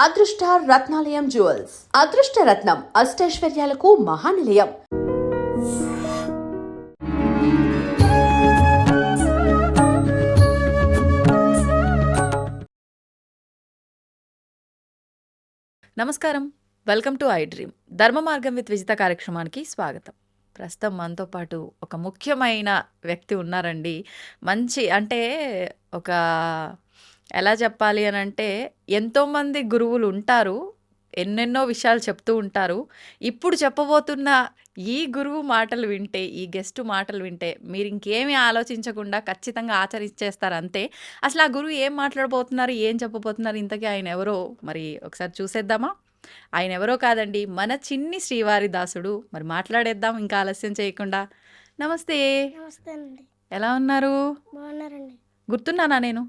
అదృష్ట రత్నాలయం జ్యువెల్స్ అదృష్ట రత్నం అష్టైశ్వర్యాలకు మహానిలయం. నమస్కారం, వెల్కమ్ టు ఐ డ్రీమ్. ధర్మ మార్గం విత్ విజిత కార్యక్రమానికి స్వాగతం. ప్రస్తుతం మనతో పాటు ఒక ముఖ్యమైన వ్యక్తి ఉన్నారండి. మంచి అంటే ఒక ఎలా చెప్పాలి అని అంటే ఎంతోమంది గురువులు ఉంటారు, ఎన్నెన్నో విషయాలు చెప్తూ ఉంటారు. ఇప్పుడు చెప్పబోతున్న ఈ గురువు మాటలు వింటే, ఈ గెస్ట్ మాటలు వింటే మీరు ఇంకేమీ ఆలోచించకుండా ఖచ్చితంగా ఆచరించేస్తారు అంతే. అసలు ఆ గురువు ఏం మాట్లాడబోతున్నారు, ఏం చెప్పబోతున్నారు, ఇంతకీ ఆయన ఎవరో మరి ఒకసారి చూసేద్దామా? ఆయన ఎవరో కాదండి, మన చిన్ని శ్రీవారి దాసుడు. మరి మాట్లాడేద్దాం ఇంకా ఆలస్యం చేయకుండా. నమస్తే, నమస్తే అండి. ఎలా ఉన్నారు? బాగున్నారండి. గుర్తున్నానా నేను?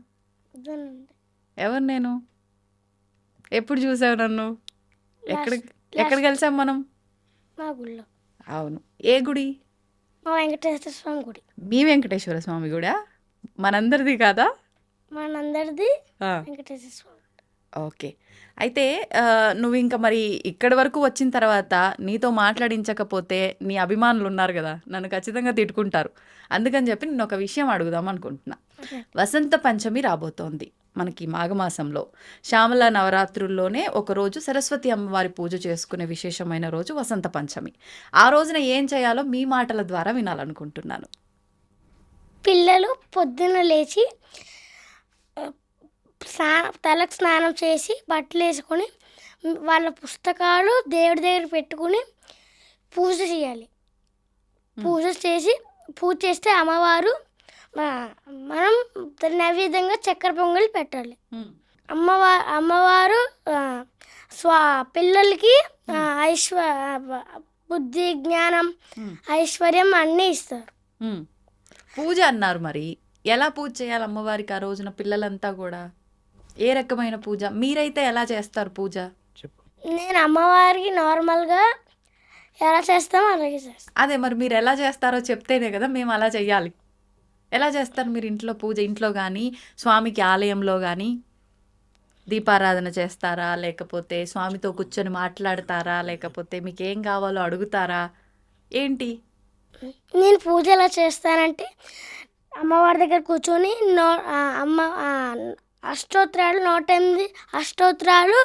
ఇదేనండి. ఎవరు నేను? ఎప్పుడు చూసావు నన్ను? ఎక్కడ లాస్ట్ ఎక్కడ కలిసాం మనం? మా గుళ్ళో అవును. ఏ గుడి? మా వెంకటేశ్వర స్వామి గుడి. మీ వెంకటేశ్వర స్వామి గుడా? మనందరిది కాదా? మనందరిది ఆ, వెంకటేశ్వర స్వామి. ఓకే. అయితే నువ్వు ఇంకా మరి ఇక్కడి వరకు వచ్చిన తర్వాత నీతో మాట్లాడించకపోతే నీ అభిమానులు ఉన్నారు కదా, నన్ను ఖచ్చితంగా తిట్టుకుంటారు. అందుకని చెప్పి నేను ఒక విషయం అడుగుదాం అనుకుంటున్నా. వసంత పంచమి రాబోతోంది మనకి మాఘమాసంలో. శ్యామల నవరాత్రుల్లోనే ఒకరోజు సరస్వతి అమ్మవారి పూజ చేసుకునే విశేషమైన రోజు వసంత పంచమి. ఆ రోజున ఏం చేయాలో మీ మాటల ద్వారా వినాలనుకుంటున్నాను. పిల్లలు పొద్దున్న లేచి తలకు స్నానం చేసి బట్టలు వేసుకొని వాళ్ళ పుస్తకాలు దేవుడి దగ్గర పెట్టుకుని పూజ చేయాలి. పూజ చేస్తే అమ్మవారు మనం నైవేద్యంగా చక్కెర పొంగలి పెట్టాలి. అమ్మవారు పిల్లలకి బుద్ధి, జ్ఞానం, ఐశ్వర్యం అన్నీ ఇస్తారు. పూజ అన్నారు, మరి ఎలా పూజ చేయాలి అమ్మవారికి ఆ రోజున? పిల్లలంతా కూడా ఏ రకమైన పూజ? మీరైతే ఎలా చేస్తారు పూజ? నేను అమ్మవారికి నార్మల్గా ఎలా చేస్తామో అలాగే చేస్తాను. అదే, మరి మీరు ఎలా చేస్తారో చెప్తేనే కదా మేము అలా చెయ్యాలి. ఎలా చేస్తారు మీరు ఇంట్లో పూజ? ఇంట్లో కానీ స్వామికి ఆలయంలో కానీ దీపారాధన చేస్తారా, లేకపోతే స్వామితో కూర్చొని మాట్లాడతారా, లేకపోతే మీకు ఏం కావాలో అడుగుతారా, ఏంటి? నేను పూజ ఎలా చేస్తానంటే అమ్మవారి దగ్గర కూర్చొని అష్టోత్తరాలు 108 అష్టోత్తరాలు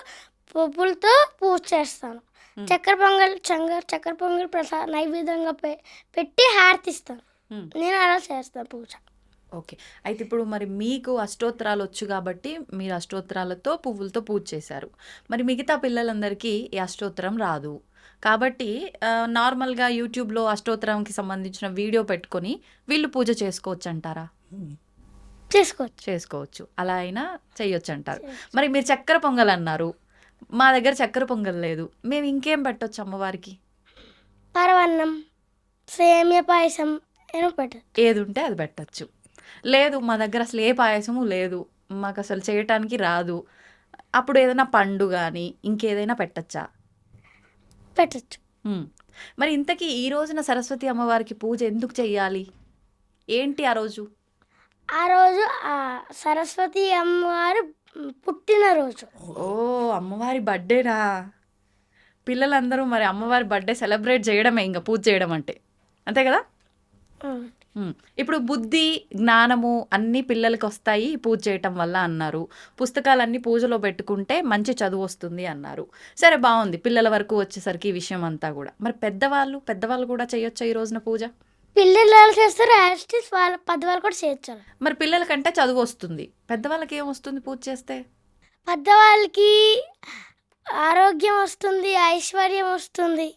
పువ్వులతో పూజ చేస్తాను. చక్కెర పొంగల్ నైవేద్యంగా పెట్టి హారతిస్తాను. నేను అలా చేస్తాను పూజ. ఓకే. అయితే ఇప్పుడు మరి మీకు అష్టోత్తరాలు వచ్చు కాబట్టి మీరు అష్టోత్తరాలతో పువ్వులతో పూజ చేశారు. మరి మిగతా పిల్లలందరికీ ఈ అష్టోత్తరం రాదు కాబట్టి నార్మల్గా యూట్యూబ్లో అష్టోత్తరంకి సంబంధించిన వీడియో పెట్టుకొని వీళ్ళు పూజ చేసుకోవచ్చు అంటారా? చేసుకోవచ్చు, అలా అయినా చేయొచ్చు అంటారు. మరి మీరు చక్కెర పొంగల్ అన్నారు, మా దగ్గర చక్కెర పొంగల్ లేదు, మేము ఇంకేం పెట్టొచ్చు అమ్మవారికి? పరవన్నం, సేమియా పాయసం ఏది ఉంటే అది పెట్టచ్చు. లేదు మా దగ్గర అసలు ఏ పాయసము లేదు, మాకు అసలు చేయటానికి రాదు, అప్పుడు ఏదైనా పండు కానీ ఇంకేదైనా పెట్టచ్చా? పెట్టచ్చు. మరి ఇంతకీ ఈ రోజున సరస్వతి అమ్మవారికి పూజ ఎందుకు చెయ్యాలి? ఏంటి ఆ రోజు? ఆ రోజు సరస్వతి అమ్మవారు పుట్టినరోజు. ఓ, అమ్మవారి బర్త్డేనా? పిల్లలందరూ మరి అమ్మవారి బర్త్డే సెలబ్రేట్ చేయడమే ఇంకా పూజ చేయడం అంటే, అంతే కదా? ఇప్పుడు బుద్ధి, జ్ఞానము అన్నీ పిల్లలకి వస్తాయి పూజ చేయటం వల్ల అన్నారు. పుస్తకాలన్నీ పూజలో పెట్టుకుంటే మంచి చదువు వస్తుంది అన్నారు. సరే, బాగుంది. పిల్లల వరకు వచ్చేసరికి ఈ విషయం అంతా కూడా. మరి పెద్దవాళ్ళు కూడా చేయొచ్చా ఈ రోజున పూజ? పిల్లలు చేస్తారు, పెద్దవాళ్ళు కూడా చేయొచ్చు. మరి పిల్లలకంటే చదువు వస్తుంది, పెద్దవాళ్ళకి ఏం వస్తుంది పూజ చేస్తే? పెద్దవాళ్ళకి ఆరోగ్యం వస్తుంది, ఐశ్వర్యం వస్తుంది.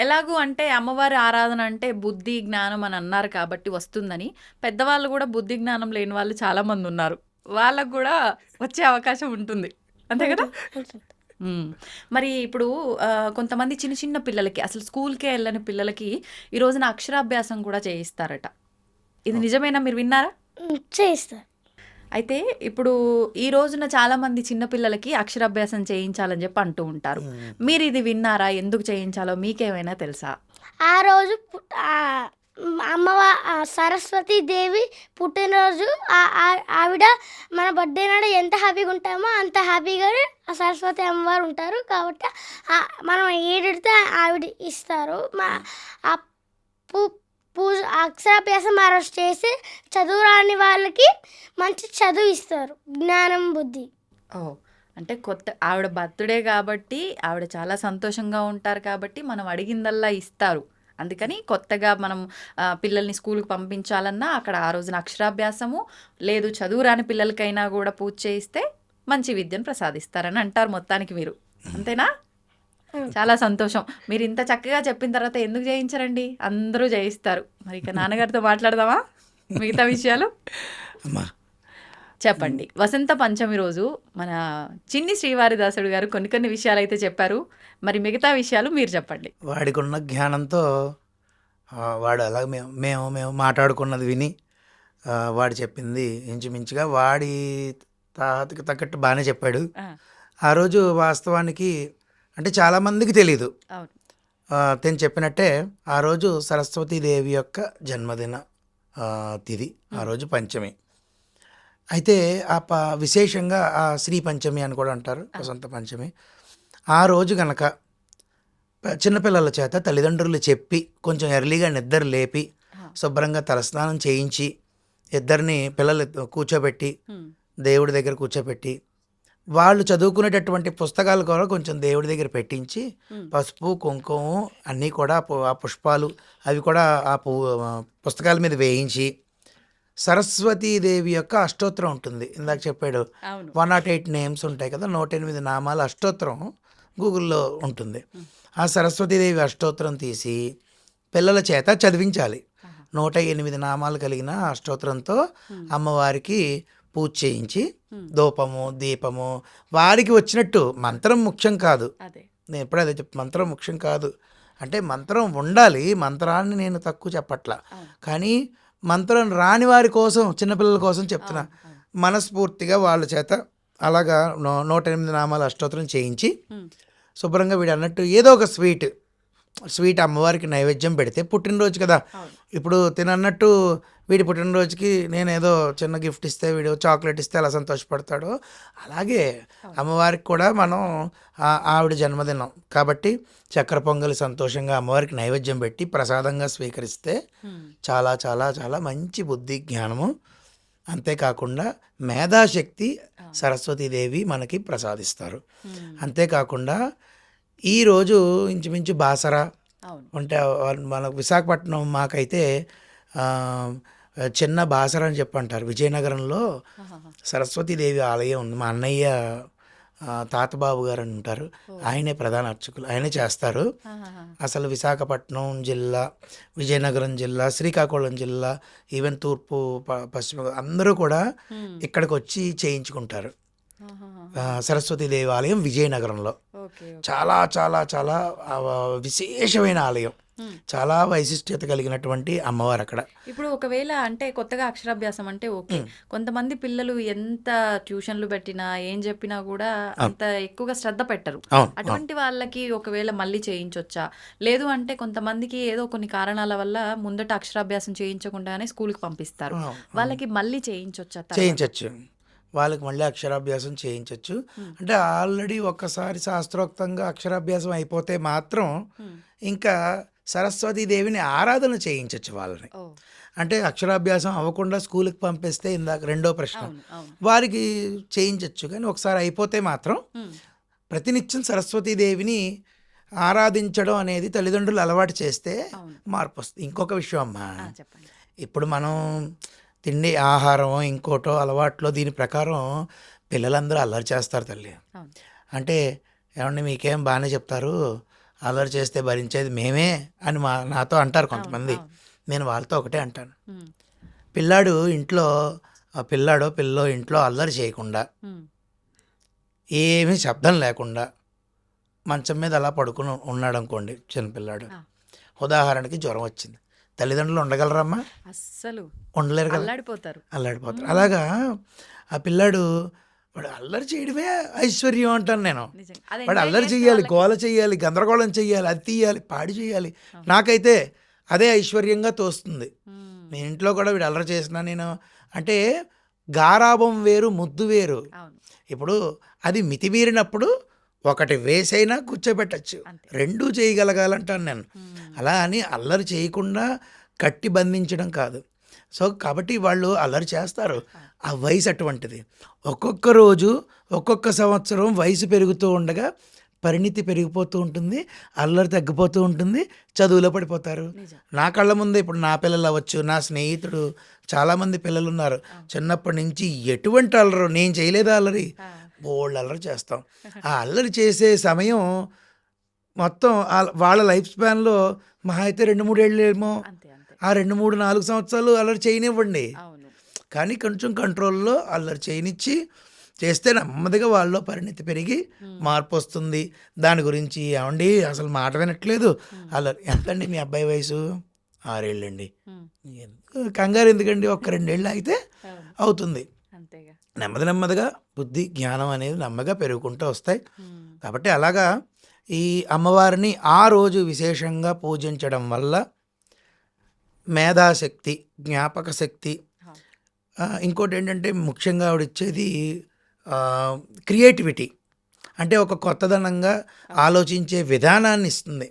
ఎలాగూ అంటే అమ్మవారి ఆరాధన అంటే బుద్ధి, జ్ఞానం అని అన్నారు కాబట్టి వస్తుందని. పెద్దవాళ్ళు కూడా బుద్ధి, జ్ఞానం లేని వాళ్ళు చాలామంది ఉన్నారు, వాళ్ళకు కూడా వచ్చే అవకాశం ఉంటుంది, అంతే కదా? మరి ఇప్పుడు కొంతమంది చిన్న చిన్న పిల్లలకి, అసలు స్కూల్కే వెళ్ళని పిల్లలకి ఈ రోజున అక్షరాభ్యాసం కూడా చేయిస్తారట. ఇది నిజమేనా? మీరు విన్నారా? చేయిస్తారు. అయితే ఇప్పుడు ఈ రోజున చాలామంది చిన్నపిల్లలకి అక్షరాభ్యాసం చేయించాలని చెప్పి అంటూ ఉంటారు. మీరు ఇది విన్నారా? ఎందుకు చేయించాలో మీకేమైనా తెలుసా? ఆ రోజు సరస్వతి దేవి పుట్టినరోజు ఆవిడ మన బర్త్డే నాడు ఎంత హ్యాపీగా ఉంటామో అంత హ్యాపీగా ఆ సరస్వతి అమ్మవారు ఉంటారు. కాబట్టి మనం ఏడితే ఆవిడ ఇస్తారు. ఆ పూజ అక్షరాభ్యాసం ఆ రోజు చేసి చదువు రాని వాళ్ళకి మంచి చదువు ఇస్తారు, జ్ఞానం బుద్ధి. ఓ అంటే కొత్త ఆవిడ బర్త్డే కాబట్టి ఆవిడ చాలా సంతోషంగా ఉంటారు కాబట్టి మనం అడిగిందల్లా ఇస్తారు. అందుకని కొత్తగా మనం పిల్లల్ని స్కూల్కి పంపించాలన్నా అక్కడ ఆ రోజున అక్షరాభ్యాసము లేదు చదువు రాని పిల్లలకైనా కూడా పూజ చేయిస్తే మంచి విద్యను ప్రసాదిస్తారని అంటారు మొత్తానికి మీరు, అంతేనా? చాలా సంతోషం. మీరు ఇంత చక్కగా చెప్పిన తర్వాత ఎందుకు చేయించరండి, అందరూ చేయిస్తారు. మరి ఇక నాన్నగారితో మాట్లాడదామా మిగతా విషయాలు? అమ్మా చెప్పండి. వసంత పంచమి రోజు మన చిన్ని శ్రీవారిదాసుడు గారు కొన్ని విషయాలు అయితే చెప్పారు. మరి మిగతా విషయాలు మీరు చెప్పండి. వాడికి ఉన్న జ్ఞానంతో వాడు అలా మేము మాట్లాడుకున్నది విని వాడు చెప్పింది ఇంచుమించుగా వాడి తాతకి తగ్గట్టు బాగానే చెప్పాడు. ఆ రోజు వాస్తవానికి అంటే చాలామందికి తెలీదు. అవును. తను చెప్పినట్టే ఆ రోజు సరస్వతీదేవి యొక్క జన్మదిన తిథి, ఆ రోజు పంచమి. అయితే విశేషంగా ఆ శ్రీ పంచమి అని కూడా అంటారు, వసంత పంచమి. ఆ రోజు గనక చిన్నపిల్లల చేత తల్లిదండ్రులు చెప్పి కొంచెం ఎర్లీగా నిద్ర లేపి శుభ్రంగా తలస్నానం చేయించి ఇద్దరిని పిల్లలు కూర్చోబెట్టి దేవుడి దగ్గర కూర్చోబెట్టి వాళ్ళు చదువుకునేటటువంటి పుస్తకాలు కూడా కొంచెం దేవుడి దగ్గర పెట్టించి పసుపు కుంకుమ అన్నీ కూడా ఆ పుష్పాలు అవి కూడా ఆ పుస్తకాల మీద వేయించి సరస్వతీదేవి యొక్క అష్టోత్తరం ఉంటుంది. ఇందాక చెప్పాడు 108 నేమ్స్ ఉంటాయి కదా, 108 నామాల అష్టోత్తరం గూగుల్లో ఉంటుంది. ఆ సరస్వతీదేవి అష్టోత్తరం తీసి పిల్లల చేత చదివించాలి. 108 నామాలు కలిగిన అష్టోత్తరంతో అమ్మవారికి పూజ చేయించి ధూపము దీపము వారికి వచ్చినట్టు. మంత్రం ముఖ్యం కాదు, నేను ఎప్పుడూ అదే మంత్రం ముఖ్యం కాదు అంటే మంత్రం ఉండాలి, మంత్రాన్ని నేను తక్కువ చెప్పట్లా. కానీ మంత్రం రాని వారి కోసం, చిన్నపిల్లల కోసం చెప్తున్నా. మనస్ఫూర్తిగా వాళ్ళ చేత అలాగా 108 నామాల అష్టోత్తరం చేయించి శుభ్రంగా వీడు అన్నట్టు ఏదో ఒక స్వీట్ అమ్మవారికి నైవేద్యం పెడితే, పుట్టినరోజు కదా, ఇప్పుడు తినన్నట్టు వీడి పుట్టినరోజుకి నేను ఏదో చిన్న గిఫ్ట్ ఇస్తే వీడు చాక్లెట్ ఇస్తే అలా సంతోషపడతాడు. అలాగే అమ్మవారికి కూడా మనం ఆవిడ జన్మదినం కాబట్టి చక్కెర పొంగలి సంతోషంగా అమ్మవారికి నైవేద్యం పెట్టి ప్రసాదంగా స్వీకరిస్తే చాలా చాలా చాలా మంచి బుద్ధి జ్ఞానము, అంతేకాకుండా మేధాశక్తి సరస్వతీదేవి మనకి ప్రసాదిస్తారు. అంతేకాకుండా ఈరోజు ఇంచుమించు బాసర అంటే మన విశాఖపట్నం మాకైతే చిన్న బాసర అని చెప్పంటారు. విజయనగరంలో సరస్వతీదేవి ఆలయం ఉంది. మా అన్నయ్య తాతబాబు గారు అని ఉంటారు, ఆయనే ప్రధాన అర్చకులు, ఆయనే చేస్తారు. అసలు విశాఖపట్నం జిల్లా, విజయనగరం జిల్లా, శ్రీకాకుళం జిల్లా, ఈవెన్ తూర్పు పశ్చిమ అందరూ కూడా ఇక్కడికి వచ్చి చేయించుకుంటారు. సరస్వతీదేవి ఆలయం విజయనగరంలో చాలా చాలా చాలా విశేషమైన ఆలయం, చాలా వైశిష్ట్యత కలిగినటువంటి అమ్మవారు అక్కడ. ఇప్పుడు ఒకవేళ అంటే కొత్తగా అక్షరాభ్యాసం అంటే ఓకే, కొంతమంది పిల్లలు ఎంత ట్యూషన్లు పెట్టినా ఏం చెప్పినా కూడా అంత ఎక్కువగా శ్రద్ధ పెట్టరు. అటువంటి వాళ్ళకి ఒకవేళ మళ్ళీ చేయించొచ్చా? లేదు అంటే కొంతమందికి ఏదో కొన్ని కారణాల వల్ల ముందట అక్షరాభ్యాసం చేయించకుండానే స్కూల్కి పంపిస్తారు, వాళ్ళకి మళ్ళీ చేయించొచ్చా? చేయించవచ్చు, వాళ్ళకి మళ్ళీ అక్షరాభ్యాసం చేయించవచ్చు. అంటే ఆల్రెడీ ఒక్కసారి శాస్త్రోక్తంగా అక్షరాభ్యాసం అయిపోతే మాత్రం ఇంకా సరస్వతీదేవిని ఆరాధన చేయించవచ్చు వాళ్ళని. అంటే అక్షరాభ్యాసం అవ్వకుండా స్కూల్కి పంపిస్తే ఇందాక రెండో ప్రశ్న, వారికి చేయించవచ్చు. కానీ ఒకసారి అయిపోతే మాత్రం ప్రతినిత్యం సరస్వతీదేవిని ఆరాధించడం అనేది తల్లిదండ్రులు అలవాటు చేస్తే మార్పు వస్తుంది. ఇంకొక విషయం అమ్మా, ఇప్పుడు మనం తిండి ఆహారం ఇంకోటో అలవాట్లో దీని ప్రకారం పిల్లలందరూ అల్లరి చేస్తారు తల్లి. అంటే ఏమండి మీకేం బాగానే చెప్తారు, అల్లరి చేస్తే భరించేది మేమే అని నాతో అంటారు కొంతమంది. నేను వాళ్ళతో ఒకటే అంటాను, పిల్లాడు ఇంట్లో పిల్లో ఇంట్లో అల్లరి చేయకుండా ఏమీ శబ్దం లేకుండా మంచం మీద అలా పడుకుని ఉన్నాడు అనుకోండి చిన్నపిల్లాడు, ఉదాహరణకి జ్వరం వచ్చింది, తల్లిదండ్రులు ఉండగలరమ్మా? అస్సలు ఉండలేరు కదా, అల్లాడిపోతారు. అలాగా ఆ పిల్లాడు వాడు అల్లరి చేయడమే ఐశ్వర్యం అంటాను నేను. వాడు అల్లరి చెయ్యాలి, గోల చెయ్యాలి, గందరగోళం చెయ్యాలి, అది తీయాలి, పాడి చేయాలి. నాకైతే అదే ఐశ్వర్యంగా తోస్తుంది. మీ ఇంట్లో కూడా వీడు అల్లరి చేసినా నేను అంటే గారాబం వేరు, ముద్దు వేరు. అవును. ఇప్పుడు అది మితిమీరినప్పుడు ఒకటి వేసైనా కూర్చోబెట్టచ్చు, అంతే. రెండూ చేయగలగాలంటాను నేను. మ్మ్. అలా అని అల్లరి చేయకుండా కట్టి బంధించడం కాదు. సో కాబట్టి వాళ్ళు అల్లరి చేస్తారు, ఆ వయసు అటువంటిది. ఒక్కొక్క రోజు ఒక్కొక్క సంవత్సరం వయసు పెరుగుతూ ఉండగా పరిణితి పెరిగిపోతూ ఉంటుంది, అల్లరి తగ్గిపోతూ ఉంటుంది, చదువులో పడిపోతారు. నిజం. నా కళ్ళ ముందే ఇప్పుడు నా పిల్లలు అవ్వచ్చు, నా స్నేహితుడు చాలామంది పిల్లలు ఉన్నారు. చిన్నప్పటి నుంచి ఎటువంటి అల్లరు నేను చేయలేదా అల్లరి, ఆ. బోల్డ్ అల్లరి చేస్తాం. ఆ అల్లరి చేసే సమయం మొత్తం వాళ్ళ లైఫ్ స్పాన్లో మహా అయితే 2-3 ఏళ్ళేమో. అంతే అంతే. ఆ 2-3-4 సంవత్సరాలు అల్లరి చేయనివ్వండి, అవును. కానీ కొంచెం కంట్రోల్లో అల్లరి చేయనిచ్చి చేస్తే నెమ్మదిగా వాళ్ళలో పరిణితి పెరిగి మార్పు వస్తుంది. దాని గురించి ఏమండి అసలు మాట వినట్లేదు అల్లరి. ఎంతండి మీ అబ్బాయి వయసు? 6 ఏళ్ళండి. మ్మ్. కంగారు ఎందుకండి, ఒక్క 2 ఏళ్ళు అయితే అవును. అవుతుంది. అంతేగా. నెమ్మదిగా బుద్ధి జ్ఞానం అనేది నెమ్మదిగా పెరుగుకుంటూ వస్తాయి. మ్మ్. కాబట్టి అలాగా ఈ అమ్మవారిని ఆ రోజు విశేషంగా పూజించడం వల్ల మేధాశక్తి, జ్ఞాపక శక్తి, ఇంకోటి ఏంటంటే ముఖ్యంగా ఆవిడిచ్చేది క్రియేటివిటీ, అంటే ఒక కొత్తదనంగా ఆలోచించే విధానాన్ని ఇస్తుంది.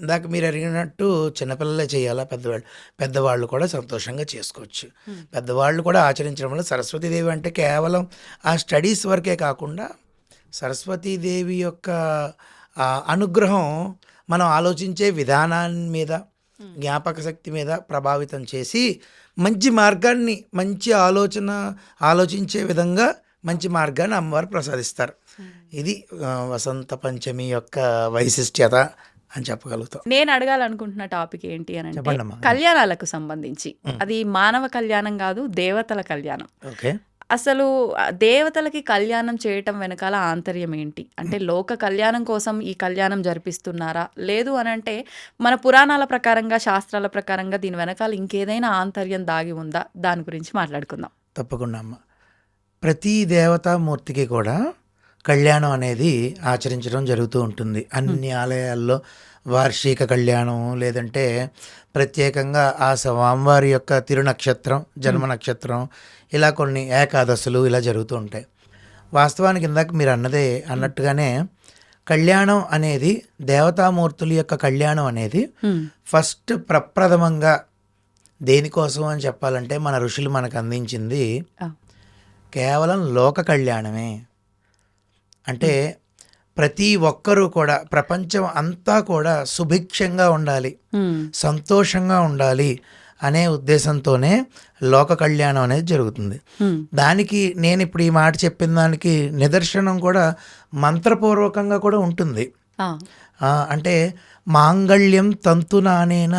ఇందాక మీరు అడిగినట్టు చిన్నపిల్లలే చేయాలా, పెద్దవాళ్ళు కూడా సంతోషంగా చేసుకోవచ్చు. పెద్దవాళ్ళు కూడా ఆచరించడం వల్ల సరస్వతీదేవి అంటే కేవలం ఆ స్టడీస్ వరకే కాకుండా సరస్వతీదేవి యొక్క అనుగ్రహం మనం ఆలోచించే విధానాన్ని మీద, జ్ఞాపక శక్తి మీద ప్రభావితం చేసి మంచి మార్గాన్ని, మంచి ఆలోచించే విధంగా మంచి మార్గాన్ని అమ్మవారు ప్రసాదిస్తారు. ఇది వసంత పంచమి యొక్క వైశిష్ట్యత అని చెప్పగలుగుతాం. నేను అడగాలనుకుంటున్న టాపిక్ ఏంటి అని అంటే చెప్పండమ్మా. కళ్యాణాలకు సంబంధించి. అది మానవ కళ్యాణం కాదు, దేవతల కళ్యాణం. ఓకే. అసలు దేవతలకి కళ్యాణం చేయటం వెనకాల ఆంతర్యం ఏంటి? అంటే లోక కళ్యాణం కోసం ఈ కళ్యాణం జరిపిస్తున్నారా, లేదు అని అంటే మన పురాణాల ప్రకారంగా, శాస్త్రాల ప్రకారంగా దీని వెనకాల ఇంకేదైనా ఆంతర్యం దాగి ఉందా? దాని గురించి మాట్లాడుకుందాం. తప్పకుండా అమ్మ. ప్రతి దేవతామూర్తికి కూడా కళ్యాణం అనేది ఆచరించడం జరుగుతూ ఉంటుంది. అన్ని ఆలయాల్లో వార్షిక కళ్యాణం, లేదంటే ప్రత్యేకంగా ఆ స్వామివారి యొక్క తిరునక్షత్రం, జన్మ నక్షత్రం, ఇలా కొన్ని ఏకాదశులు ఇలా జరుగుతూ ఉంటాయి. వాస్తవానికి ఇందాక మీరు అన్నట్టుగానే కళ్యాణం అనేది, దేవతామూర్తుల యొక్క కళ్యాణం అనేది ఫస్ట్ ప్రప్రథమంగా దేనికోసం అని చెప్పాలంటే మన ఋషులు మనకు అందించింది కేవలం లోక కళ్యాణమే. అంటే ప్రతి ఒక్కరూ కూడా, ప్రపంచం అంతా కూడా సుభిక్షంగా ఉండాలి, సంతోషంగా ఉండాలి అనే ఉద్దేశంతోనే లోక కళ్యాణం అనేది జరుగుతుంది. దానికి నేను ఇప్పుడు ఈ మాట చెప్పిన దానికి నిదర్శనం కూడా మంత్రపూర్వకంగా కూడా ఉంటుంది. అంటే మాంగళ్యం తంతునానేన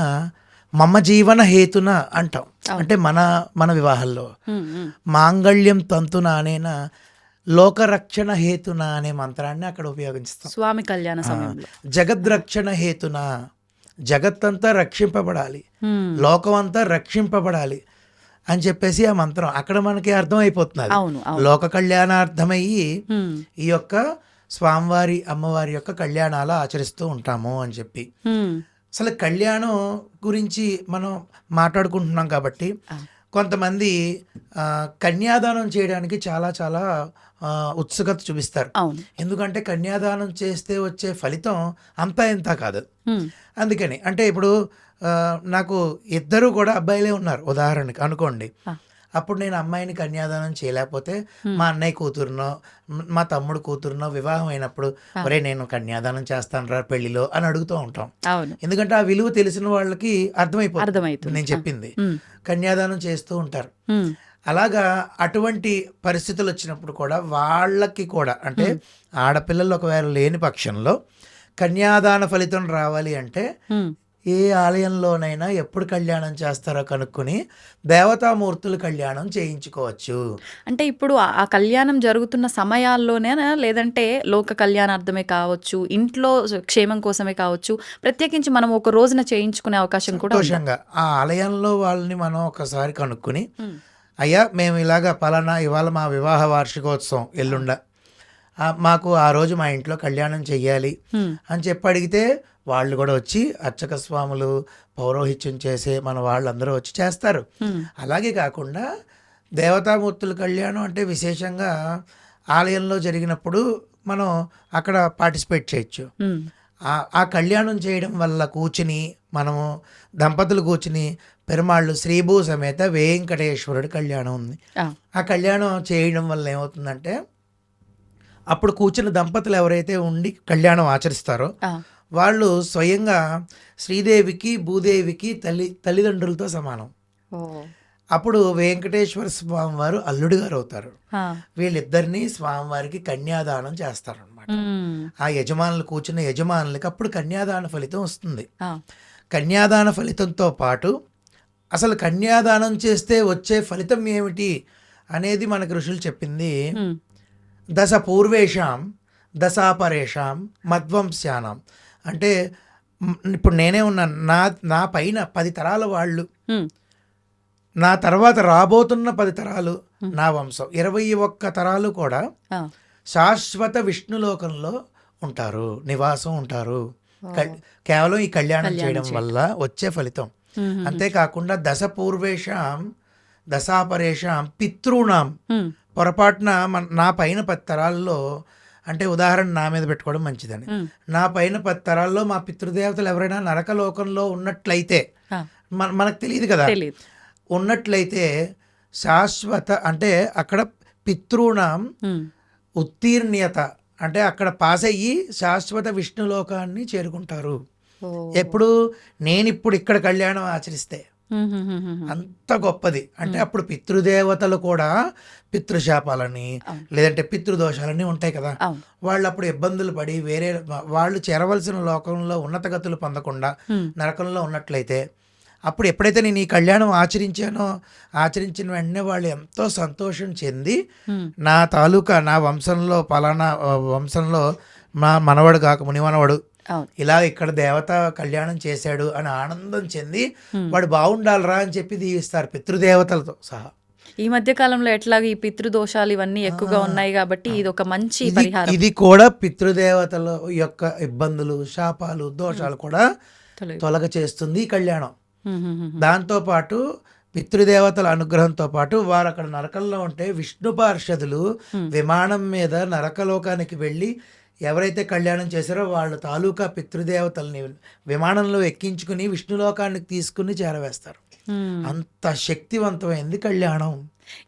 మమ జీవన హేతున అంటాం. అంటే మన వివాహాల్లో మాంగళ్యం తంతునానేన లోకరక్షణ హేతున అనే మంత్రాన్ని అక్కడ ఉపయోగిస్తాం. స్వామి కళ్యాణ సమయంలో జగద్రక్షణ హేతున, జగత్తంతా రక్షింపబడాలి, లోకం అంతా రక్షింపబడాలి అని చెప్పేసి ఆ మంత్రం అక్కడ మనకి అర్థమైపోతున్నది. లోక కళ్యాణార్థమయ్యి ఈ యొక్క స్వామివారి అమ్మవారి యొక్క కళ్యాణాలు ఆచరిస్తూ ఉంటాము అని చెప్పి. అసలు కళ్యాణం గురించి మనం మాట్లాడుకుంటున్నాం కాబట్టి కొంతమంది కన్యాదానం చేయడానికి చాలా చాలా ఉత్సుకత చూపిస్తారు. ఎందుకంటే కన్యాదానం చేస్తే వచ్చే ఫలితం అంతా ఇంత కాదు. అందుకని అంటే ఇప్పుడు నాకు ఇద్దరు కూడా అబ్బాయిలే ఉన్నారు ఉదాహరణకి అనుకోండి. అప్పుడు నేను అమ్మాయిని కన్యాదానం చేయలేకపోతే మా అన్నయ్య కూతురునో మా తమ్ముడు కూతురునో వివాహం అయినప్పుడు ఒరే నేను కన్యాదానం చేస్తాను రా పెళ్లిలో అని అడుగుతూ ఉంటాం. ఎందుకంటే ఆ విలువ తెలిసిన వాళ్ళకి అర్థమైపోతుంది నేను చెప్పింది. కన్యాదానం చేస్తూ ఉంటారు. అలాగా అటువంటి పరిస్థితులు వచ్చినప్పుడు కూడా వాళ్ళకి కూడా, అంటే ఆడపిల్లలు ఒకవేళ లేని పక్షంలో కన్యాదాన ఫలితం రావాలి అంటే ఏ ఆలయంలోనైనా ఎప్పుడు కళ్యాణం చేస్తారో కనుక్కొని దేవతామూర్తులు కళ్యాణం చేయించుకోవచ్చు. అంటే ఇప్పుడు ఆ కళ్యాణం జరుగుతున్న సమయాల్లోనే, లేదంటే లోక కళ్యాణార్థమే కావచ్చు, ఇంట్లో క్షేమం కోసమే కావచ్చు, ప్రత్యేకించి మనం ఒక రోజున చేయించుకునే అవకాశం కూడా సంతోషంగా ఆ ఆలయంలో వాళ్ళని మనం ఒకసారి కనుక్కొని, అయ్యా మేము ఇలాగా పలానా ఇవాళ మా వివాహ వార్షికోత్సవం ఎల్లుండ, మాకు ఆ రోజు మా ఇంట్లో కళ్యాణం చెయ్యాలి అని చెప్పి అడిగితే వాళ్ళు కూడా వచ్చి అర్చక స్వాములు పౌరోహిత్యం చేసే మన వాళ్ళందరూ వచ్చి చేస్తారు. అలాగే కాకుండా దేవతామూర్తుల కళ్యాణం అంటే విశేషంగా ఆలయంలో జరిగినప్పుడు మనం అక్కడ పార్టిసిపేట్ చేయొచ్చు. ఆ కళ్యాణం చేయడం వల్ల కూర్చుని మనము దంపతులు కూర్చుని పెరుమాళ్ళు శ్రీభూ సమేత వెంకటేశ్వరుడి కళ్యాణం ఉంది. ఆ కళ్యాణం చేయడం వల్ల ఏమవుతుందంటే అప్పుడు కూర్చున్న దంపతులు ఎవరైతే ఉండి కళ్యాణం ఆచరిస్తారో వాళ్ళు స్వయంగా శ్రీదేవికి భూదేవికి తల్లిదండ్రులతో సమానం. అప్పుడు వెంకటేశ్వర స్వామి వారు అల్లుడు గారు అవుతారు. వీళ్ళిద్దరినీ స్వామివారికి కన్యాదానం చేస్తారనమాట. ఆ యజమానులు కూర్చున్న యజమానులకి అప్పుడు కన్యాదాన ఫలితం వస్తుంది. కన్యాదాన ఫలితంతో పాటు అసలు కన్యాదానం చేస్తే వచ్చే ఫలితం ఏమిటి అనేది మనకు ఋషులు చెప్పింది. దశ పూర్వేషాం దశాపరేషాం మధ్వంస్యానం. అంటే ఇప్పుడు నేనే ఉన్నాను, నా పైన 10 తరాల వాళ్ళు, నా తర్వాత రాబోతున్న 10 తరాలు నా వంశం, 21 తరాలు కూడా శాశ్వత విష్ణులోకంలో ఉంటారు, నివాసం ఉంటారు కేవలం ఈ కళ్యాణం చేయడం వల్ల వచ్చే ఫలితం. అంతేకాకుండా దశ పూర్వేషాం దశాపరేషాం పితృణాం. పొరపాటున నా పైన 10 తరాల్లో, అంటే ఉదాహరణ నా మీద పెట్టుకోవడం మంచిదని, నా పైన 10 తరాల్లో మా పితృదేవతలు ఎవరైనా నరకలోకంలో ఉన్నట్లయితే, మనకు తెలియదు కదా, ఉన్నట్లయితే శాశ్వత అంటే అక్కడ పితృణాం ఉత్తీర్ణ్యత అంటే అక్కడ పాస్ అయ్యి శాశ్వత విష్ణులోకాన్ని చేరుకుంటారు. ఎప్పుడు నేనిప్పుడు ఇక్కడ కళ్యాణం ఆచరిస్తే అంత గొప్పది. అంటే అప్పుడు పితృదేవతలు కూడా పితృశాపాలని లేదంటే పితృదోషాలని ఉంటాయి కదా, వాళ్ళు అప్పుడు ఇబ్బందులు పడి వేరే వాళ్ళు చేరవలసిన లోకంలో ఉన్నతగతులు పొందకుండా నరకంలో ఉన్నట్లయితే, అప్పుడు ఎప్పుడైతే నేను ఈ కళ్యాణం ఆచరించిన వెంటనే వాళ్ళు ఎంతో సంతోషం చెంది నా తాలూకా నా వంశంలో పలానా వంశంలో మా మనవడు కాక మునిమనవడు ఇలా ఇక్కడ దేవత కళ్యాణం చేశాడు అని ఆనందం చెంది వాడు బాగుండాలరా అని చెప్పి దీవిస్తారు పితృదేవతలతో సహా. ఈ మధ్య కాలంలో ఎట్లాగ ఈ పితృదోషాలు ఇవన్నీ ఎక్కువగా ఉన్నాయి కాబట్టి ఇది ఒక మంచి పరిహారం. ఇది కూడా పితృదేవతల యొక్క ఇబ్బందులు శాపాలు దోషాలు కూడా తొలగ చేస్తుంది ఈ కళ్యాణం. దాంతో పాటు పితృదేవతల అనుగ్రహంతో పాటు వారు అక్కడ నరకంలో ఉంటే విష్ణు పార్షదులు విమానం మీద నరకలోకానికి వెళ్ళి ఎవరైతే కళ్యాణం చేశారో వాళ్ళ తాలూకా పితృదేవతల్ని విమానంలో ఎక్కించుకుని విష్ణులోకానికి తీసుకుని చేరవేస్తారు. అంత శక్తివంతమైంది కళ్యాణం.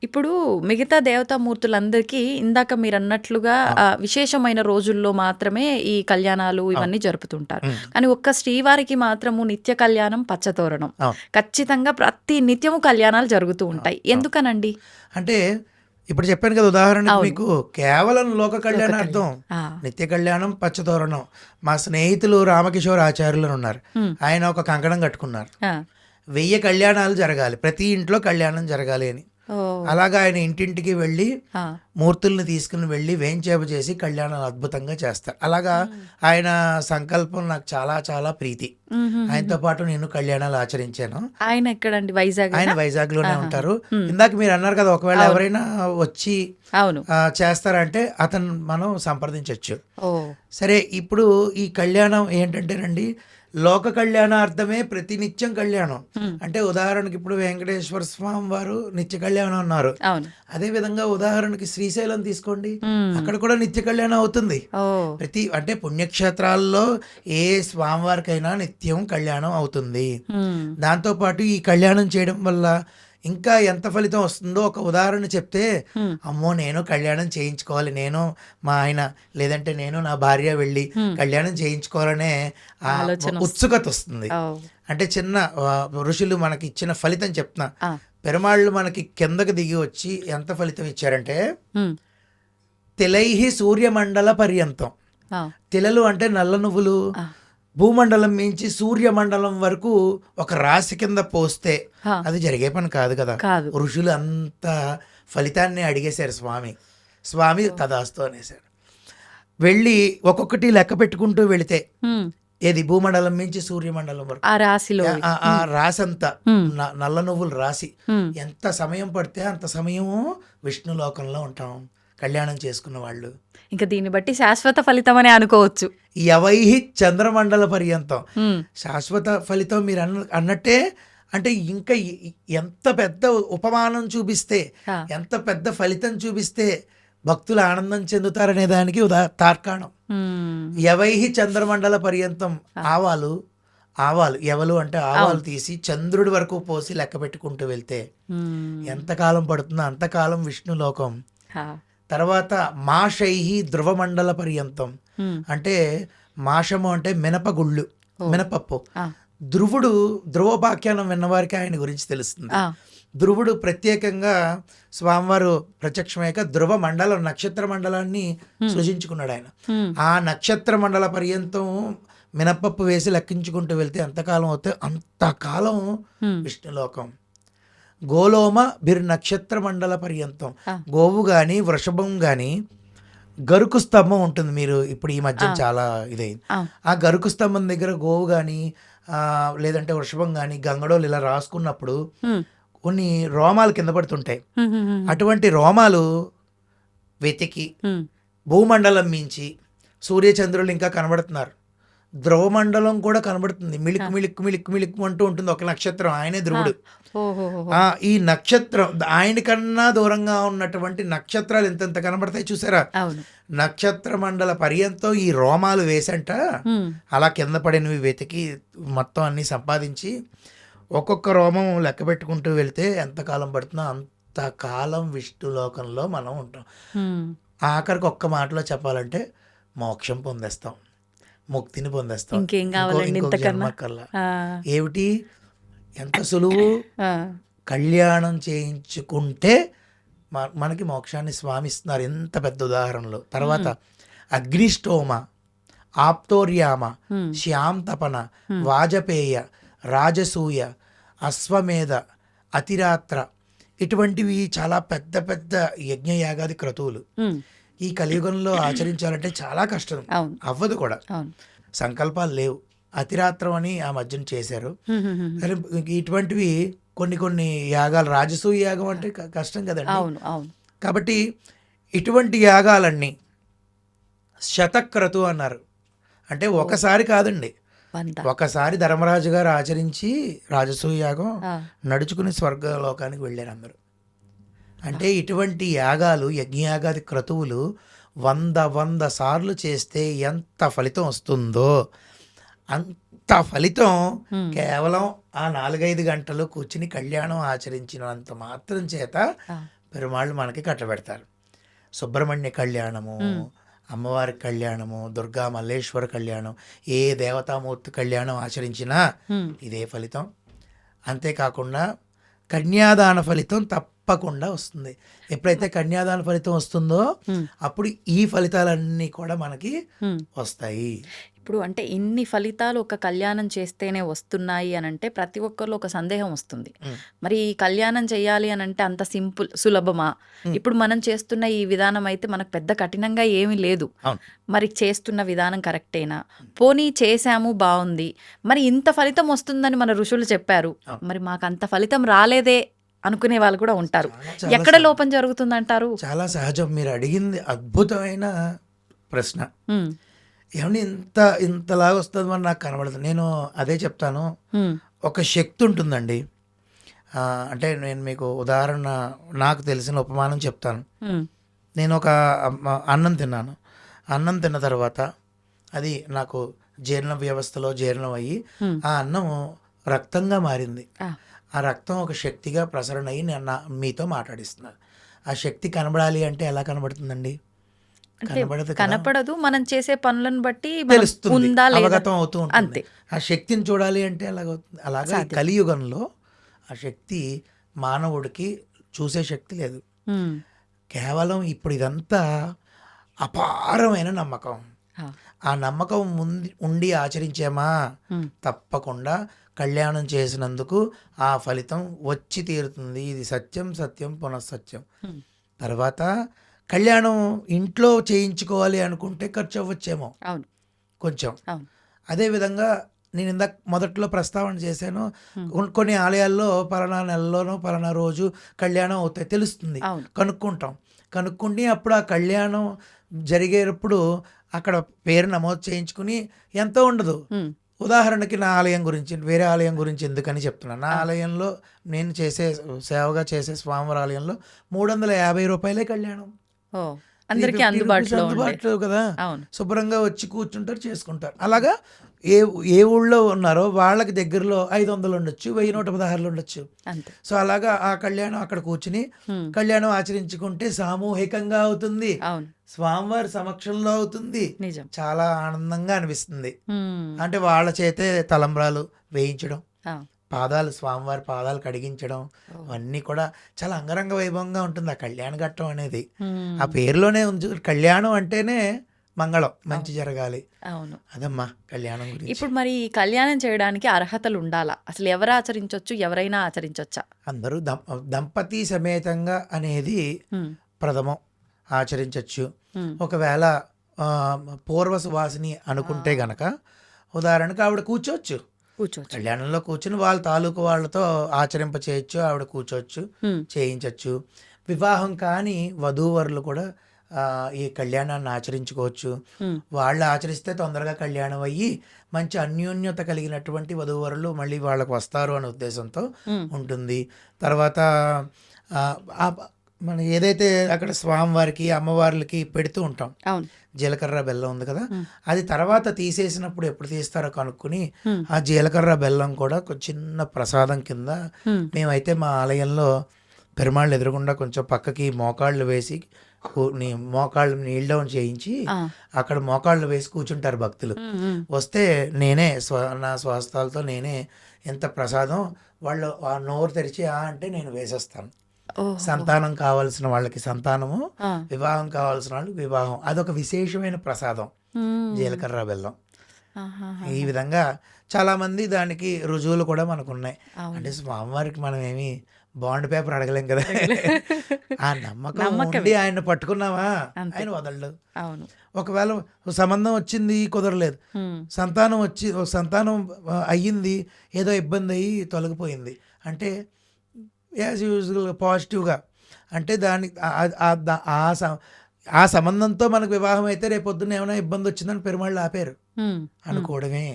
ఇప్పుడు మిగతా దేవతామూర్తులందరికీ ఇందాక మీరు అన్నట్లుగా విశేషమైన రోజుల్లో మాత్రమే ఈ కళ్యాణాలు ఇవన్నీ జరుపుతుంటారు. కానీ ఒక్క శ్రీవారికి మాత్రము నిత్య కళ్యాణం పచ్చతోరణం ఖచ్చితంగా ప్రతి నిత్యము కళ్యాణాలు జరుగుతూ ఉంటాయి. ఎందుకనండి? అంటే ఇప్పుడు చెప్పాను కదా ఉదాహరణకు మీకు కేవలం లోక కళ్యాణార్థం నిత్య కళ్యాణం పచ్చతోరణం. మా స్నేహితులు రామకిషోర్ ఆచార్యులు ఉన్నారు, ఆయన ఒక కంకణం కట్టుకున్నారు 1000 కళ్యాణాలు జరగాలి, ప్రతి ఇంట్లో కళ్యాణం జరగాలి అని. అలాగా ఆయన ఇంటింటికి వెళ్ళి మూర్తుల్ని తీసుకుని వెళ్ళి వేంచేపు చేసి కళ్యాణాలు అద్భుతంగా చేస్తారు. అలాగా ఆయన సంకల్పం నాకు చాలా చాలా ప్రీతి. ఆయనతో పాటు నేను కళ్యాణాలు ఆచరించాను. ఆయన ఎక్కడండి? వైజాగ్. ఆయన వైజాగ్ లోనే ఉంటారు. ఇందాక మీరు అన్నారు కదా ఒకవేళ ఎవరైనా వచ్చి చేస్తారంటే అతను మనం సంప్రదించవచ్చు. సరే, ఇప్పుడు ఈ కళ్యాణం ఏంటంటేనండి లోక కళ్యాణార్థమే ప్రతినిత్యం కళ్యాణం. అంటే ఉదాహరణకి ఇప్పుడు వెంకటేశ్వర స్వామి వారు నిత్య కళ్యాణం అన్నారు, అదే విధంగా ఉదాహరణకి శ్రీశైలం తీసుకోండి, అక్కడ కూడా నిత్య కళ్యాణం అవుతుంది. అంటే పుణ్యక్షేత్రాల్లో ఏ స్వామివారికైనా నిత్యం కళ్యాణం అవుతుంది. దాంతో పాటు ఈ కళ్యాణం చేయడం వల్ల ఇంకా ఎంత ఫలితం వస్తుందో ఒక ఉదాహరణ చెప్తే, అమ్మో నేను కళ్యాణం చేయించుకోవాలి, నేను మా ఆయన లేదంటే నేను నా భార్య వెళ్ళి కళ్యాణం చేయించుకోవాలనే ఉత్సుకత వస్తుంది. అంటే చిన్న ఋషులు మనకి ఇచ్చిన ఫలితం చెప్తున్నా. పెరుమాళ్ళు మనకి కిందకి దిగి వచ్చి ఎంత ఫలితం ఇచ్చారంటే, తిలైహి సూర్యమండల పర్యంతం. తిలలు అంటే నల్ల నువ్వులు భూమండలం మించి సూర్యమండలం వరకు ఒక రాశి కింద పోస్తే అది జరిగే పని కాదు కదా. ఋషులు అంత ఫలితాన్ని అడిగేశారు. స్వామి తదాస్తు అనేసారు. వెళ్ళి ఒక్కొక్కటి లెక్క పెట్టుకుంటూ వెళితే ఏది భూమండలం మించి సూర్యమండలం వరకు ఆ రాశిలో ఆ రాశి అంతా నల్ల నువ్వులు రాసి ఎంత సమయం పడితే అంత సమయము విష్ణులోకంలో ఉంటాం, కళ్యాణం చేసుకున్న వాళ్ళు. ఇంకా దీన్ని బట్టి శాశ్వత ఫలితం అని అనుకోవచ్చు. యవై చంద్రమండల పర్యంతం ఉమ్, శాశ్వత ఫలితం మీరు అన్నట్టే. అంటే ఇంకా ఎంత పెద్ద ఉపమానం చూపిస్తే, ఆ, ఎంత పెద్ద ఫలితం చూపిస్తే భక్తులు ఆనందం చెందుతారనే దానికి తార్కాణం. ఉమ్, యవై చంద్రమండల పర్యంతం ఆవాలు ఎవలు అంటే ఆవాలు తీసి చంద్రుడి వరకు పోసి లెక్క పెట్టుకుంటూ వెళ్తే ఉమ్, ఎంతకాలం పడుతుందో అంతకాలం విష్ణులోకం. ఆ, తర్వాత మాషై ధ్రువమండల పర్యంతం ఉమ్, అంటే మాషము అంటే మినపగుళ్ళు, మినపప్పు. ఆ, ధ్రువోపాఖ్యానం విన్నవారికి ఆయన గురించి తెలుస్తుంది. ఆ, ధ్రువుడు ప్రత్యేకంగా స్వామివారు ప్రత్యక్షమయ్యాక ధ్రువ మండలం నక్షత్ర మండలాన్ని సృజించుకున్నాడు ఆయన. ఉమ్, ఆ నక్షత్ర మండల పర్యంతం మినపప్పు వేసి లెక్కించుకుంటూ వెళ్తే ఎంతకాలం అవుతే అంతకాలం ఉమ్, విష్ణులోకం. గోలోమ నక్షత్ర మండల పర్యంతం ఆ. గోవు కానీ వృషభం కానీ గరుకు స్తంభం ఉంటుంది. మీరు ఇప్పుడు ఈ మధ్య చాలా ఇదైంది. ఆ, ఆ గరుకు స్తంభం దగ్గర గోవు కానీ లేదంటే వృషభం కానీ గంగడోలు ఇలా రాసుకున్నప్పుడు ఉమ్, కొన్ని రోమాలు కింద పడుతుంటాయి. ఉమ్, ఉమ్, ఉమ్, అటువంటి రోమాలు వెతికి ఉమ్, భూమండలం మించి సూర్యచంద్రులు ఇంకా కనబడుతున్నారు. ధ్రువమండలం కూడా కనబడుతుంది. మిళిక్ మిళిక్ మిళిక్ మిళిక్ అంటూ ఉంటుంది ఒక నక్షత్రం. ఆయనే ధ్రువుడు. ఓహోహోహో. ఈ నక్షత్రం ఆయన కన్నా దూరంగా ఉన్నటువంటి నక్షత్రాలు ఎంతెంత కనబడతాయి చూసారా. అవును. నక్షత్ర మండల పర్యంతం ఈ రోమాలు వేసంట ఉమ్, అలా కింద పడినవి వెతికి మొత్తం అన్ని సంపాదించి ఒక్కొక్క రోమం లెక్క పెట్టుకుంటూ వెళ్తే ఎంతకాలం పడుతుందో అంతకాలం విష్ణులోకంలో మనం ఉంటాం. ఉమ్, ఆఖరికి ఒక్క మాటలో చెప్పాలంటే మోక్షం పొందేస్తాం, ముక్తిని పొందేస్తాం. ఇంకేం కావాలండి ఇంకో ఇంతకన్నా? జన్మకల్లా ఆ, ఏమిటి ఎంత సులువు. ఆ, కళ్యాణం చేయించుకుంటే మనకి మోక్షాన్ని స్వామి ఇస్తున్నారు. ఎంత పెద్ద ఉదాహరణలు. తర్వాత అగ్నిష్టోమ, ఆప్తోర్యామ, ఉమ్, శ్యామ్ తపన, వాజపేయ, రాజసూయ, అశ్వమేధ, అతిరాత్ర ఇటువంటివి చాలా పెద్ద పెద్ద యజ్ఞయాగాది క్రతువులు ఉమ్, ఈ కలియుగంలో ఆచరించాలంటే చాలా కష్టం. అవును, అవ్వదు కూడా. అవును. సంకల్పాలు లేవు. అతిరాత్రం అని ఆ మధ్యన చేశారు. ఉమ్, ఉమ్, ఉమ్, సరే ఇటువంటివి కొన్ని యాగాలు, రాజసూయ యాగం అంటే కష్టం కదండి. అవును, అవును. కాబట్టి ఇటువంటి యాగాలన్నీ శతక్రతు అన్నారు. అంటే ఒకసారి కాదండి, వంద. ఒకసారి ధర్మరాజు గారు ఆచరించి రాజసూయ యాగం ఆ, నడుచుకుని స్వర్గలోకానికి వెళ్ళారు అందరూ. అంటే ఇటువంటి యాగాలు, యజ్ఞయాగాది క్రతువులు 100 సార్లు చేస్తే ఎంత ఫలితం వస్తుందో అంత ఫలితం ఉమ్, కేవలం ఆ 4-5 గంటలు కూర్చుని కళ్యాణం ఆచరించినంత మాత్రం చేత ఆ, పెరుమాళ్ళు మనకి కట్టబెడతారు. సుబ్రహ్మణ్య కళ్యాణము, అమ్మవారి కళ్యాణము, దుర్గా మల్లేశ్వర కళ్యాణం, ఏ దేవతామూర్తి కళ్యాణం ఆచరించినా ఉమ్, ఇదే ఫలితం. అంతేకాకుండా కన్యాదాన ఫలితం తప్పకుండా వస్తుంది. ఎప్పుడైతే కన్యాదాన ఫలితం వస్తుందో ఉమ్, అప్పుడు ఈ ఫలితాలన్నీ కూడా మనకి ఉమ్. వస్తాయి. ఇప్పుడు అంటే ఇన్ని ఫలితాలు ఒక కళ్యాణం చేస్తేనే వస్తున్నాయి అని అంటే ప్రతి ఒక్కరిలో ఒక సందేహం వస్తుంది. ఉమ్. మరి ఈ కళ్యాణం చేయాలి అని అంటే అంత సులభమా? ఇప్పుడు మనం చేస్తున్న ఈ విధానం అయితే మనకు పెద్ద కఠినంగా ఏమీ లేదు. అవును. మరి చేస్తున్న విధానం కరెక్టేనా? పోనీ చేశాము, బాగుంది, మరి ఇంత ఫలితం వస్తుందని మన ఋషులు చెప్పారు, అవును. మరి మాకు అంత ఫలితం రాలేదే అనుకునే వాళ్ళు కూడా ఉంటారు. చాలా ఎక్కడ లోపం జరుగుతుందంటారు? చాలా సహజం. మీరు అడిగింది అద్భుతమైన ప్రశ్న. ఉమ్, ఏమని ఇంతలాగా వస్తుంది మరి నాకు కనబడదు. నేను అదే చెప్తాను. ఉమ్, ఒక శక్తి ఉంటుందండి. అంటే నేను మీకు ఉదాహరణ, నాకు తెలిసిన ఉపమానం చెప్తాను. ఉమ్, నేను ఒక అన్నం తిన్నాను. అన్నం తిన్న తర్వాత అది నాకు జీర్ణ వ్యవస్థలో జీర్ణం అయ్యి ఉమ్, ఆ అన్నం రక్తంగా మారింది. ఆ, ఆ రక్తం ఒక శక్తిగా ప్రసరణ అయ్యి నేను మీతో మాట్లాడిస్తున్నాను. ఆ శక్తి కనబడాలి అంటే ఎలా కనబడుతుందండి? అంటే కనబడదు కదా. కనపడదు. మనం చేసే పనులను బట్టి మనం తెలుస్తుంది, ఉందా లేదా అవగతం అవుతూ ఉంటుంది. అంతే. ఆ శక్తిని చూడాలి అంటే అలాగవుతుంది. అలాగా ఈ సాధ్యం. కలియుగంలో ఆ శక్తి మానవుడికి చూసే శక్తి లేదు. ఉమ్, కేవలం ఇప్పుడు ఇదంతా అపారమైన నమ్మకం. ఆ, ఆ నమ్మకం ఉండి ఆచరించామా ఉమ్, తప్పకుండా కళ్యాణం చేసినందుకు ఆ ఫలితం వచ్చి తీరుతుంది. ఇది సత్యం సత్యం పునఃసత్యం. ఉమ్, తర్వాత కళ్యాణం ఇంట్లో చేయించుకోవాలి అనుకుంటే ఖర్చు అవ్వచ్చేమో అవును, కొంచెం. అవును. అదేవిధంగా నేను ఇందాక మొదట్లో ప్రస్తావన చేశాను, కొన్ని ఆలయాల్లో పలానా నెలలోనో పలానా రోజు కళ్యాణం అవుతాయి తెలుస్తుంది, అవును. కనుక్కుంటాం. కనుక్కుంటే అప్పుడు ఆ కళ్యాణం జరిగేటప్పుడు అక్కడ పేరు నమోదు చేయించుకుని ఎంతో ఉండదు. ఉమ్, ఉదాహరణకి నా ఆలయం గురించి, వేరే ఆలయం గురించి ఎందుకని చెప్తున్నాను. నా ఆలయంలో నేను సేవగా చేసే స్వామివారి ఆలయంలో 350 రూపాయలే కళ్యాణం. ఓ అందరికీ 350 అందుబాటులో ఉండే. అందుబాటులో కదా. అవును. శుభ్రంగా వచ్చి కూర్చుంటారు, చేసుకుంటారు. అలాగా ఏ ఏ ఊళ్ళో ఉన్నారో వాళ్ళకి దగ్గరలో 500 ఉండొచ్చు, 1116 ఉండొచ్చు. అంతే. సో అలాగా ఆ కళ్యాణం అక్కడ కూర్చుని ఉమ్, కళ్యాణం ఆచరించుకుంటే సామూహికంగా అవుతుంది, అవును, స్వామివారి సమక్షంలో అవుతుంది. నిజం. చాలా ఆనందంగా అనిపిస్తుంది. ఉమ్, అంటే వాళ్ళ చేతే తలంబ్రాలు వేయించడం, ఆ, స్వామివారి పాదాలు కడిగించడం, అవన్నీ కూడా చాలా అంగరంగ వైభవంగా ఉంటుంది ఆ కళ్యాణ ఘట్టం అనేది. ఉమ్, ఆ పేరులోనే ఉంది, కళ్యాణం అంటేనే మంగళం, మంచి జరగాలి. అవును. అదమ్మా కళ్యాణం గురించి. ఇప్పుడు మరి ఈ కళ్యాణం చేయడానికి అర్హతలు ఉండాలా? అసలు ఎవరు ఆచరించవచ్చు, ఎవరైనా ఆచరించవచ్చా? అందరూ దంపతి సమేతంగా అనేది ఉమ్, ప్రథమం ఆచరించవచ్చు. ఉమ్, ఒకవేళ పూర్వ సువాసిని అనుకుంటే గనక ఉదాహరణకు ఆవిడ కూర్చోవచ్చు, కూర్చోవచ్చు. కళ్యాణంలో కూర్చుని వాళ్ళ తాలూకు వాళ్ళతో ఆచరింప చేయొచ్చు, ఆవిడ కూర్చోవచ్చు, ఉమ్, చేయించవచ్చు. వివాహం కాని వధూవరులు కూడా ఈ కళ్యాణాన్ని ఆచరించుకోవచ్చు. ఉమ్, వాళ్ళు ఆచరిస్తే తొందరగా కళ్యాణం అయ్యి మంచి అన్యోన్యత కలిగినటువంటి వధూవరులు మళ్ళీ వాళ్ళకు వస్తారు అనే ఉద్దేశంతో ఉమ్, ఉంటుంది. తర్వాత మనం ఏదైతే అక్కడ స్వామివారికి అమ్మవార్లకి పెడుతూ ఉంటాం, అవును. జీలకర్ర బెల్లం ఉంది కదా, ఉమ్, అది తర్వాత తీసేసినప్పుడు ఎప్పుడు తీస్తారో కనుక్కుని ఉమ్, ఆ జీలకర్ర బెల్లం కూడా ఒక చిన్న ప్రసాదం కింద ఉమ్, మేమైతే మా ఆలయంలో పెరుమాళ్ళు ఎదురుగుండా కొంచెం పక్కకి మోకాళ్ళు వేసి మోకాళ్ళు నీల్ డౌన్ చేయించి ఆ, అక్కడ మోకాళ్ళు వేసి కూర్చుంటారు భక్తులు. ఉమ్, ఉమ్, వస్తే నేనే నా స్వహస్తాలతో నేనే ఎంత ప్రసాదం వాళ్ళు ఆ నోరు తెరిచి అంటే నేను వేసేస్తాను. ఓహో. సంతానం కావాల్సిన వాళ్ళకి సంతానము, ఆ, వివాహం కావాల్సిన వాళ్ళకి వివాహం. అదొక విశేషమైన ప్రసాదం ఉమ్, జీలకర్ర బెల్లం. ఆహాహా. ఈ విధంగా చాలామంది దానికి రుజువులు కూడా మనకు ఉన్నాయి. అవును. అంటే స్వామివారికి మనం ఏమి బాండ్ పేపర్ అడగలేం కదా. ఆ నమ్మకం నమ్మకమే. ఉండి ఆయన పట్టుకున్నావా అంతే. ఆయన వదలడు. అవును. ఒకవేళ సంబంధం వచ్చింది కుదరలేదు, ఉమ్, సంతానం అయ్యింది, ఏదో ఇబ్బంది అయ్యి తొలగిపోయింది అంటే యాజ్ యూజువల్ పాజిటివ్గా అంటే ఆ సంబంధంతో మనకు వివాహం అయితే రేపొద్దున ఏమైనా ఇబ్బంది వచ్చిందని పెరుమాళ్ళు ఆపారు ఉమ్, అనుకోవడమే.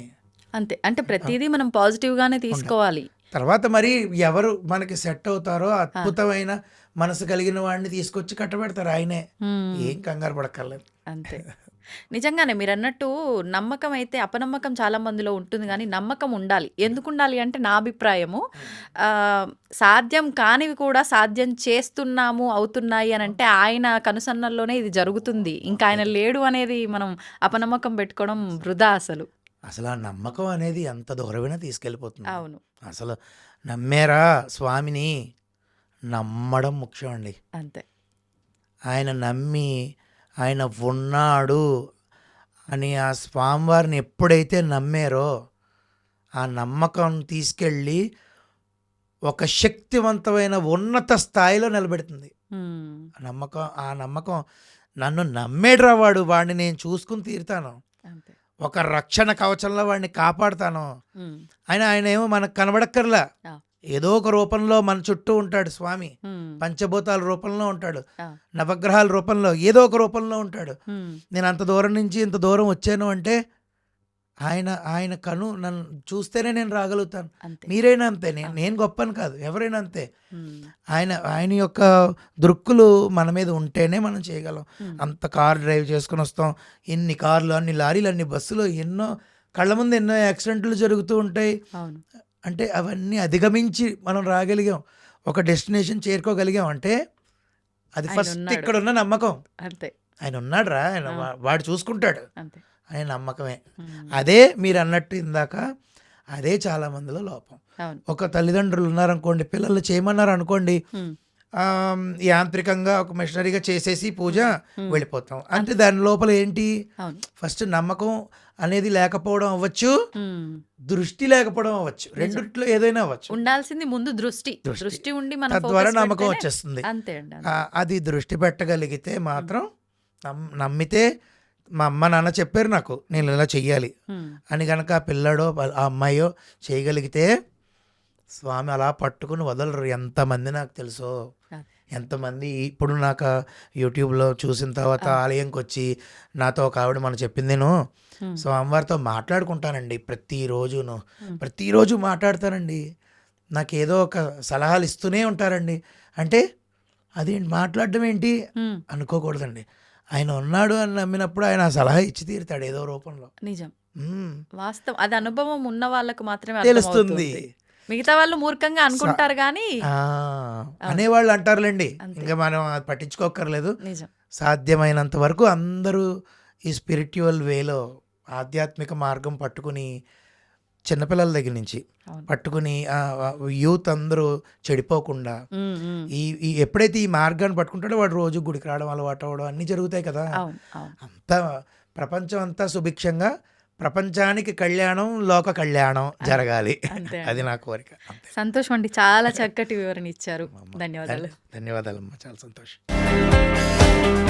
అంతే. అంటే ప్రతిదీ మనం పాజిటివ్ గానే తీసుకోవాలి. తర్వాత మరి ఎవరు మనకి సెట్ అవుతారో అద్భుతమైన మనసు కలిగిన వాడిని తీసుకొచ్చి కట్టబెడతారు ఆయనే. ఉమ్, ఏం కంగారు పడక్కర్లేదు. అంతే. నిజంగానే మీరు అన్నట్టు నమ్మకం అయితే అపనమ్మకం చాలా మందిలో ఉంటుంది, కానీ నమ్మకం ఉండాలి. ఎందుకు ఉండాలి అంటే నా అభిప్రాయము, సాధ్యం కానివి కూడా సాధ్యం చేస్తున్నాము, అవుతున్నాయి అని అంటే ఆయన కనుసన్నల్లోనే ఇది జరుగుతుంది. ఇంకా ఆయన లేడు అనేది మనం అపనమ్మకం పెట్టుకోవడం వృధా అసలు. అసలు ఆ నమ్మకం అనేది ఎంత దూరమైనా తీసుకెళ్ళిపోతుంది. అవును. అసలు నమ్మారా స్వామిని, నమ్మడం ముఖ్యం అండి. అంతే. ఆయన నమ్మి ఆయన ఉన్నాడు అని ఆ స్వామివారిని ఎప్పుడైతే నమ్మారో ఆ నమ్మకం తీసుకెళ్ళి ఒక శక్తివంతమైన ఉన్నత స్థాయిలో నిలబెడుతుంది. ఉమ్, ఆ నమ్మకం నన్ను నమ్మేడ్రా వాడిని నేను చూసుకుని తీరుతాను, అంతే. ఒక రక్షణ కవచంలో వాడిని కాపాడుతాను. ఉమ్, ఆయన ఏమో మనకు కనబడక్కర్లా, ఆ, ఏదో ఒక రూపంలో మన చుట్టూ ఉంటాడు స్వామి. ఉమ్, పంచభూతాల రూపంలో ఉంటాడు, ఆ, నవగ్రహాల రూపంలో, ఏదో ఒక రూపంలో ఉంటాడు. ఉమ్, నేను అంత దూరం నుంచి ఇంత దూరం వచ్చాను అంటే ఆయన కను నన్ను చూస్తేనే నేను రాగలుగుతాను. అంతే. మీరైనా అంతే, నేను గొప్పని కాదు, ఎవరైనా అంతే. ఉమ్, ఆయన యొక్క దృక్కులు మన మీద ఉంటేనే మనం చేయగలం. ఉమ్, అంత కార్ డ్రైవ్ చేసుకుని వస్తాం, ఎన్ని కార్లు, అన్ని లారీలు, అన్ని బస్సులు, ఎన్నో కళ్ళ ముందు ఎన్నో యాక్సిడెంట్లు జరుగుతూ ఉంటాయి. అవును. అంటే అవన్నీ అధిగమించి మనం రాగలిగాం, ఒక డెస్టినేషన్ చేరుకోగలిగాం అంటే అది ఆయన ఫస్ట్ ఉన్నాడు. ఇక్కడ ఉన్న నమ్మకం. అంతే. ఆయన ఉన్నాడు రా, ఆయన వాడు చూసుకుంటాడు, అంతే. ఆయన నమ్మకమే. ఉమ్, అదే మీరు అన్నట్టు ఇందాక, అదే చాలా మందిలో లోపం. అవును. ఒక తల్లిదండ్రులు ఉన్నారనుకోండి, పిల్లలు చేయమన్నారు అనుకోండి, ఉమ్, యాంత్రికంగా ఒక మిషనరీగా చేసేసి పూజ ఉమ్, వెళ్ళిపోతాం. అంటే దాని లోపల ఏంటి, అవును. ఫస్ట్ నమ్మకం అనేది లేకపోవడం అవ్వచ్చు, ఉమ్, దృష్టి లేకపోవడం అవ్వచ్చు, రెండిట్లో ఏదైనా అవ్వచ్చు. ఉండాల్సింది ముందు దృష్టి. దృష్టి ఉండి మనం తద్వారా focus నమ్మకం పెడితేనే- వచ్చేస్తుంది. అంతే అండి. అది దృష్టి పెట్టగలిగితే మాత్రం నమ్మితే, మా అమ్మ నాన్న చెప్పారు నాకు నేను ఇలా చెయ్యాలి ఉమ్, అని కనుక ఆ పిల్లాడో ఆ అమ్మాయో చేయగలిగితే స్వామి అలా పట్టుకుని వదలరు. ఎంతమంది నాకు తెలుసో అదే. ఎంతమంది ఇప్పుడు నాకు యూట్యూబ్లో చూసిన తర్వాత ఆలయంకి వచ్చి నాతో ఒక ఆవిడ మనం చెప్పిందేను సో అమ్మవారితో మాట్లాడుకుంటానండి ప్రతిరోజు మాట్లాడతానండి. నాకు ఏదో ఒక సలహాలు ఇస్తూనే ఉంటారండి. అంటే అది మాట్లాడడం ఏంటి అనుకోకూడదండి. ఆయన ఉన్నాడు అని నమ్మినప్పుడు ఆయన ఆ సలహా ఇచ్చి తీరుతాడు ఏదో రూపంలో. నిజం, మ్మ్. వాస్తవం. అది అనుభవం ఉన్న వాళ్ళకు మాత్రమే తెలుస్తుంది. అర్థమవుతుంది. మిగతా వాళ్ళు మూర్ఖంగా అనుకుంటారు కానీ ఆ, అనేవాళ్ళు అంటారులేండి, అంతే. ఇంకా మనం అది పట్టించుకోక్కర్లేదు. నిజం. సాధ్యమైనంత వరకు అందరూ ఈ స్పిరిచువల్ వేలో ఆధ్యాత్మిక మార్గం పట్టుకుని చిన్నపిల్లల దగ్గర నుంచి అవును. పట్టుకుని యూత్ అందరూ చెడిపోకుండా ఈ ఎప్పుడైతే ఈ మార్గాన్ని పట్టుకుంటాడో వాడు రోజు గుడికి రావడం, అలవాటు అవ్వడం అన్నీ జరుగుతాయి కదా. అవును, అవును. అంతా ప్రపంచం అంతా సుభిక్షంగా, ప్రపంచానికి కళ్యాణం, లోక కళ్యాణం జరగాలి. అంతే అది నా కోరిక. అంతే. సంతోషం అండి, చాలా చక్కటి వివరణ ఇచ్చారు. ధన్యవాదాలు. ధన్యవాదాలమ్మా, చాలా సంతోషం.